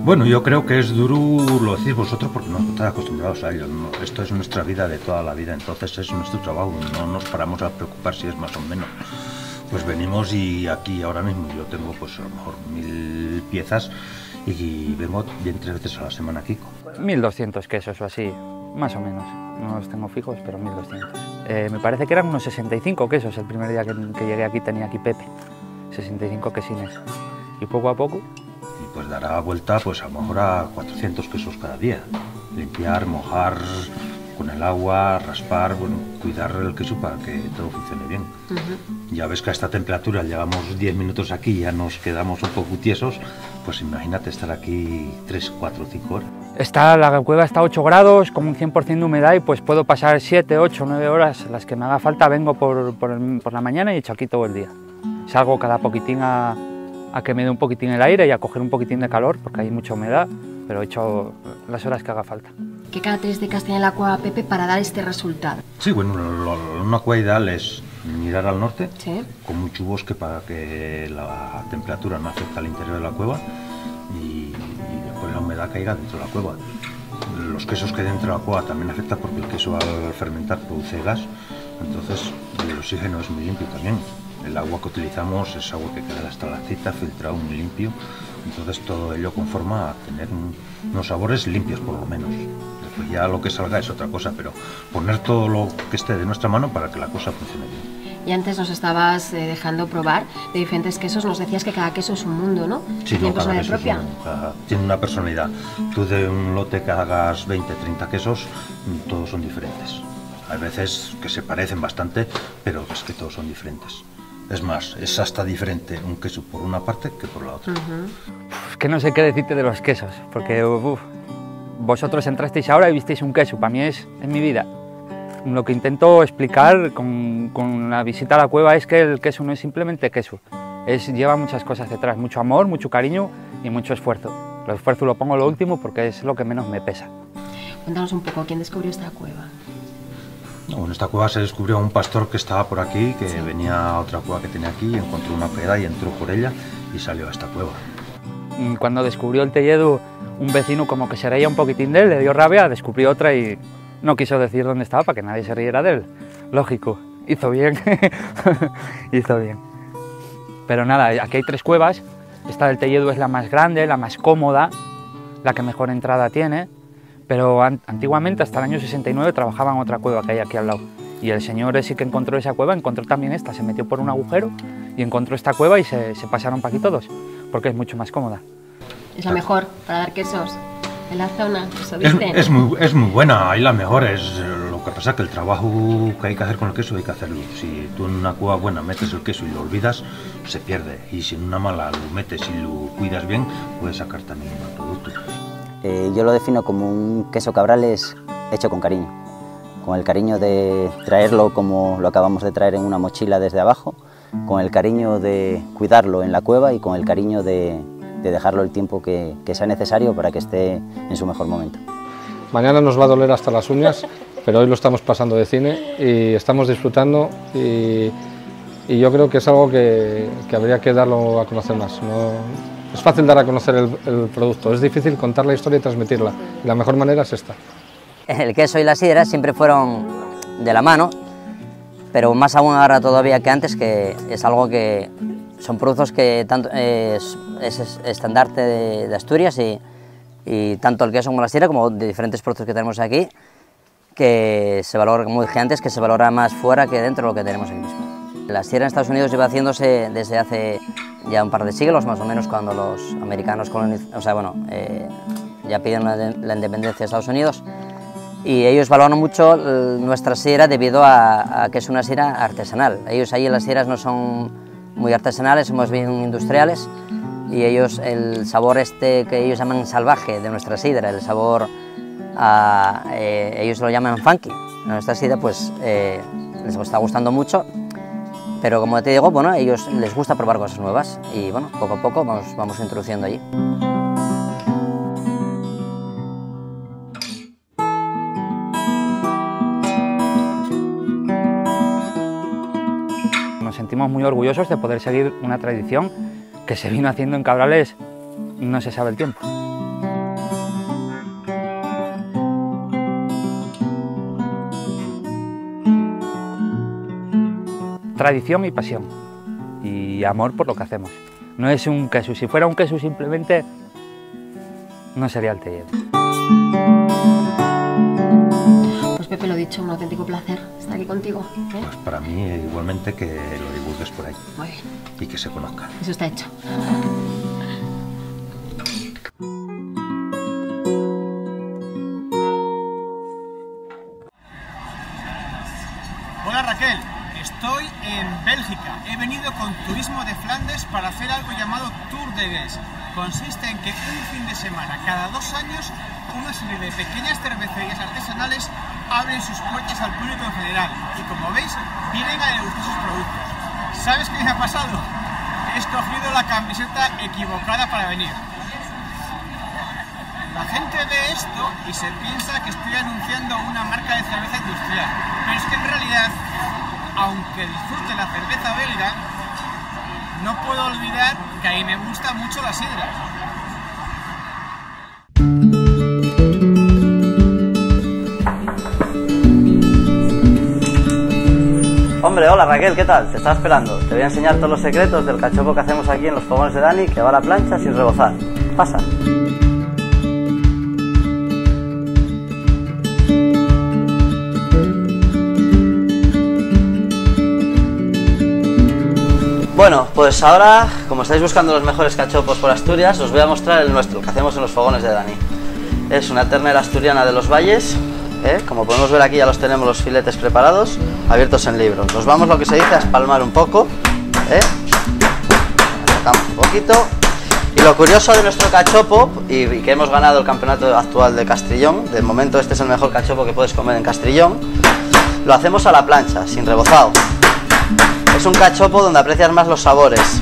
Bueno, yo creo que es duro, lo decís vosotros porque no estáis acostumbrados a ello. ¿No? Esto es nuestra vida de toda la vida, entonces es nuestro trabajo, no nos paramos a preocupar si es más o menos. Pues venimos y aquí ahora mismo yo tengo pues a lo mejor 1000 piezas y vengo bien 3 veces a la semana aquí. 1200 quesos o así, más o menos. No los tengo fijos, pero 1200. Me parece que eran unos 65 quesos el primer día que llegué aquí, tenía aquí Pepe. 65 quesines. Y poco a poco... Y pues dará vuelta pues a lo mejor a 400 quesos cada día. Limpiar, mojar con el agua, raspar, bueno, cuidar el queso para que todo funcione bien. Ya ves que a esta temperatura llevamos 10 minutos aquí y ya nos quedamos un poco tiesos, pues imagínate estar aquí 3, 4, 5 horas. La cueva está a 8 grados, con un 100% de humedad y pues puedo pasar 7, 8, 9 horas, las que me haga falta. Vengo por la mañana y echo aquí todo el día. Salgo cada poquitín a que me dé un poquitín el aire y a coger un poquitín de calor, porque hay mucha humedad, pero echo las horas que haga falta. ¿Qué características tiene la cueva Pepe para dar este resultado? Sí, bueno, una cueva ideal es mirar al norte, ¿sí?, con mucho bosque para que la temperatura no afecte al interior de la cueva y después la humedad caiga dentro de la cueva. Los quesos que hay dentro de la cueva también afecta porque el queso al fermentar produce gas, entonces el oxígeno es muy limpio también. El agua que utilizamos es agua que queda de la estalactita, filtrado, muy limpio, entonces todo ello conforma a tener unos sabores limpios por lo menos. Después ya lo que salga es otra cosa, pero poner todo lo que esté de nuestra mano para que la cosa funcione bien. Y antes nos estabas dejando probar de diferentes quesos, nos decías que cada queso es un mundo, ¿no? Sí, no, cada queso propia. Tiene una personalidad. Tú de un lote que hagas 20, 30 quesos, todos son diferentes. Hay veces que se parecen bastante, pero es que todos son diferentes. Es más, es hasta diferente un queso por una parte que por la otra. Es que no sé qué decirte de los quesos, porque vosotros entrasteis ahora y visteis un queso, para mí es mi vida. Lo que intento explicar con la visita a la cueva es que el queso no es simplemente queso, lleva muchas cosas detrás, mucho amor, mucho cariño y mucho esfuerzo. El esfuerzo lo pongo lo último porque es lo que menos me pesa. Cuéntanos un poco, ¿quién descubrió esta cueva? No, en esta cueva se descubrió un pastor que estaba por aquí, que venía a otra cueva que tenía aquí, encontró una piedra y entró por ella y salió a esta cueva. Cuando descubrió el Telledo, un vecino como que se reía un poquitín de él, le dio rabia, descubrió otra y no quiso decir dónde estaba para que nadie se riera de él. Lógico, hizo bien, hizo bien. Pero nada, aquí hay 3 cuevas, esta del Telledo es la más grande, la más cómoda, la que mejor entrada tiene. Pero antiguamente, hasta el año 69, trabajaba en otra cueva que hay aquí al lado. Y el señor ese que encontró esa cueva, encontró también esta, se metió por un agujero y encontró esta cueva y se pasaron para aquí todos, porque es mucho más cómoda. Es la mejor para dar quesos en la zona, ¿eso viste? Es muy buena, ahí la mejor es lo que pasa que el trabajo que hay que hacer con el queso hay que hacerlo. Si tú en una cueva buena metes el queso y lo olvidas, se pierde. Y si en una mala lo metes y lo cuidas bien, puedes sacar también un buen producto. Yo lo defino como un queso Cabrales hecho con cariño, con el cariño de traerlo como lo acabamos de traer en una mochila desde abajo, con el cariño de cuidarlo en la cueva y con el cariño de dejarlo el tiempo que sea necesario para que esté en su mejor momento. Mañana nos va a doler hasta las uñas, pero hoy lo estamos pasando de cine y estamos disfrutando y yo creo que es algo que habría que darlo a conocer más. Es fácil dar a conocer el producto, es difícil contar la historia y transmitirla, y la mejor manera es esta. El queso y la sidra siempre fueron de la mano, pero más aún ahora todavía que antes, que es algo que son productos que tanto es estandarte de Asturias y tanto el queso como la sidra, como de diferentes productos que tenemos aquí, que se valora, como dije antes, que se valora más fuera que dentro de lo que tenemos aquí mismo. La sidra en Estados Unidos lleva haciéndose desde hace ya un par de siglos, más o menos, cuando los americanos ya piden la independencia de Estados Unidos, y ellos valoran mucho nuestra sidra debido a que es una sidra artesanal. Ellos ahí las sidras no son muy artesanales, son más bien industriales, y ellos el sabor que ellos llaman salvaje de nuestra sidra, el sabor ellos lo llaman funky. Nuestra sidra pues les está gustando mucho, pero como te digo, bueno, a ellos les gusta probar cosas nuevas y bueno, poco a poco vamos introduciendo allí. Nos sentimos muy orgullosos de poder seguir una tradición que se vino haciendo en Cabrales no se sabe el tiempo. Tradición y pasión, y amor por lo que hacemos. No es un queso, si fuera un queso simplemente no sería el Telledo. Pues Pepe, lo dicho, un auténtico placer estar aquí contigo. Pues para mí igualmente que lo divulgues por ahí. Muy bien. Y que se conozca. Eso está hecho. Hola Raquel, estoy en Bélgica. He venido con Turismo de Flandes para hacer algo llamado Tour de Guest. Consiste en que un fin de semana, cada 2 años, una serie de pequeñas cervecerías artesanales abren sus puertas al público en general y, como veis, vienen a degustar sus productos. ¿Sabes qué me ha pasado? He escogido la camiseta equivocada para venir. La gente ve esto y se piensa que estoy anunciando una marca de cerveza industrial, pero es que en realidad, aunque disfrute la cerveza belga, no puedo olvidar que a mí me gusta mucho la sidra. Hombre, hola Raquel, ¿qué tal? Te estaba esperando. Te voy a enseñar todos los secretos del cachopo que hacemos aquí en los fogones de Dani, que va a la plancha sin rebozar. Pasa. Bueno, pues ahora, como estáis buscando los mejores cachopos por Asturias, os voy a mostrar el nuestro, que hacemos en los fogones de Dani. Es una ternera asturiana de los valles, como podemos ver aquí ya los tenemos los filetes preparados, abiertos en libro. Nos vamos, lo que se dice, a espalmar un poco, sacamos un poquito. Y lo curioso de nuestro cachopo, y que hemos ganado el campeonato actual de Castrillón, de momento este es el mejor cachopo que puedes comer en Castrillón, lo hacemos a la plancha, sin rebozado. Es un cachopo donde aprecias más los sabores.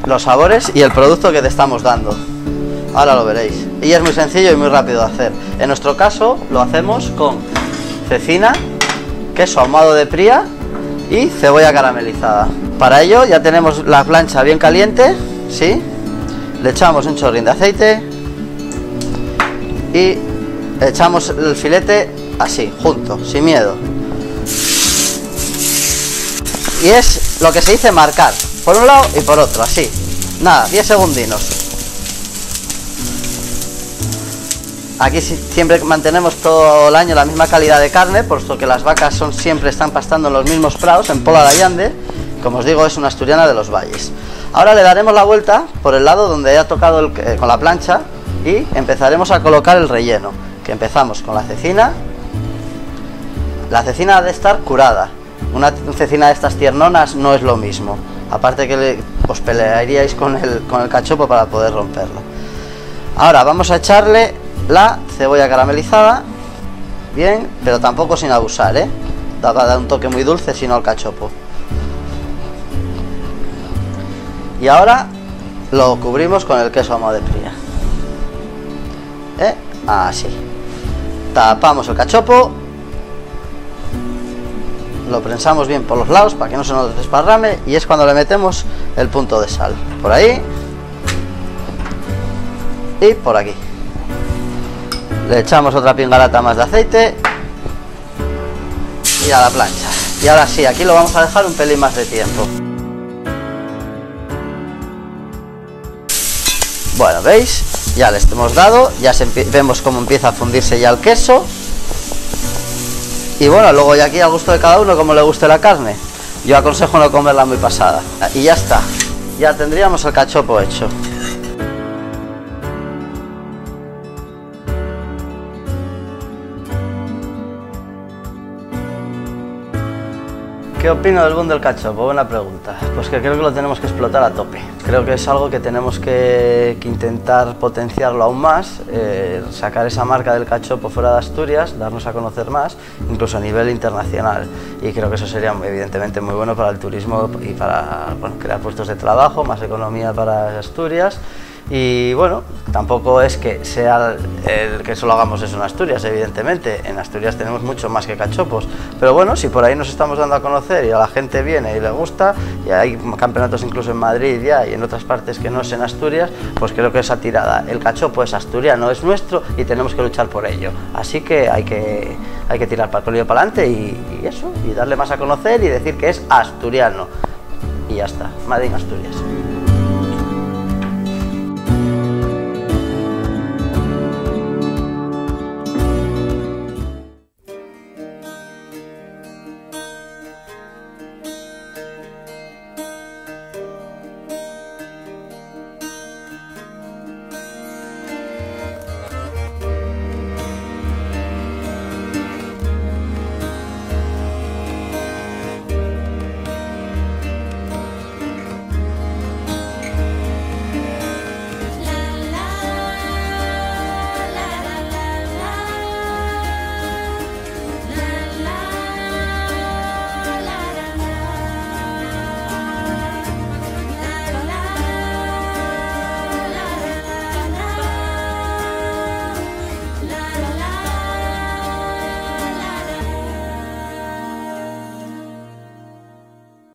Los sabores y el producto que te estamos dando. Ahora lo veréis. Y es muy sencillo y muy rápido de hacer. En nuestro caso lo hacemos con cecina, queso ahumado de Pría y cebolla caramelizada. Para ello ya tenemos la plancha bien caliente, ¿sí? Le echamos un chorrín de aceite y echamos el filete así, junto, sin miedo. Y es lo que se dice marcar, por un lado y por otro, así. Nada, 10 segundinos. Aquí siempre mantenemos todo el año la misma calidad de carne, puesto que las vacas siempre están pastando en los mismos prados, en Pola de Allande. Como os digo, es una asturiana de los valles. Ahora le daremos la vuelta por el lado donde haya tocado con la plancha y empezaremos a colocar el relleno, que empezamos con la cecina. La cecina ha de estar curada. Una cecina de estas tiernonas no es lo mismo. Aparte que os pelearíais con el cachopo para poder romperlo. Ahora vamos a echarle la cebolla caramelizada. Bien, pero tampoco sin abusar, va a dar un toque muy dulce, sino al cachopo. Y ahora lo cubrimos con el queso ahumado de Pría. Así. Tapamos el cachopo. Lo prensamos bien por los lados para que no se nos desparrame y es cuando le metemos el punto de sal. Por ahí y por aquí. Le echamos otra pingalata más de aceite y a la plancha. Y ahora sí, aquí lo vamos a dejar un pelín más de tiempo. Bueno, ¿veis? Ya les hemos dado, ya vemos cómo empieza a fundirse ya el queso. Y bueno, luego ya aquí al gusto de cada uno, como le guste la carne. Yo aconsejo no comerla muy pasada. Y ya está, ya tendríamos el cachopo hecho. ¿Qué opino del boom del cachopo? Buena pregunta. Pues que creo que lo tenemos que explotar a tope. Creo que es algo que tenemos que intentar potenciarlo aún más, sacar esa marca del cachopo fuera de Asturias, darnos a conocer más, incluso a nivel internacional. Y creo que eso sería evidentemente muy bueno para el turismo y para crear puestos de trabajo, más economía para Asturias. Y bueno, tampoco es que sea el que solo hagamos eso en Asturias, evidentemente. En Asturias tenemos mucho más que cachopos, pero bueno, si por ahí nos estamos dando a conocer y a la gente viene y le gusta, y hay campeonatos incluso en Madrid ya y en otras partes que no es en Asturias, pues creo que esa tirada, el cachopo es asturiano, es nuestro y tenemos que luchar por ello. Así que hay que tirar para el colillo para adelante y eso, y darle más a conocer y decir que es asturiano. Y ya está, Made in Asturias.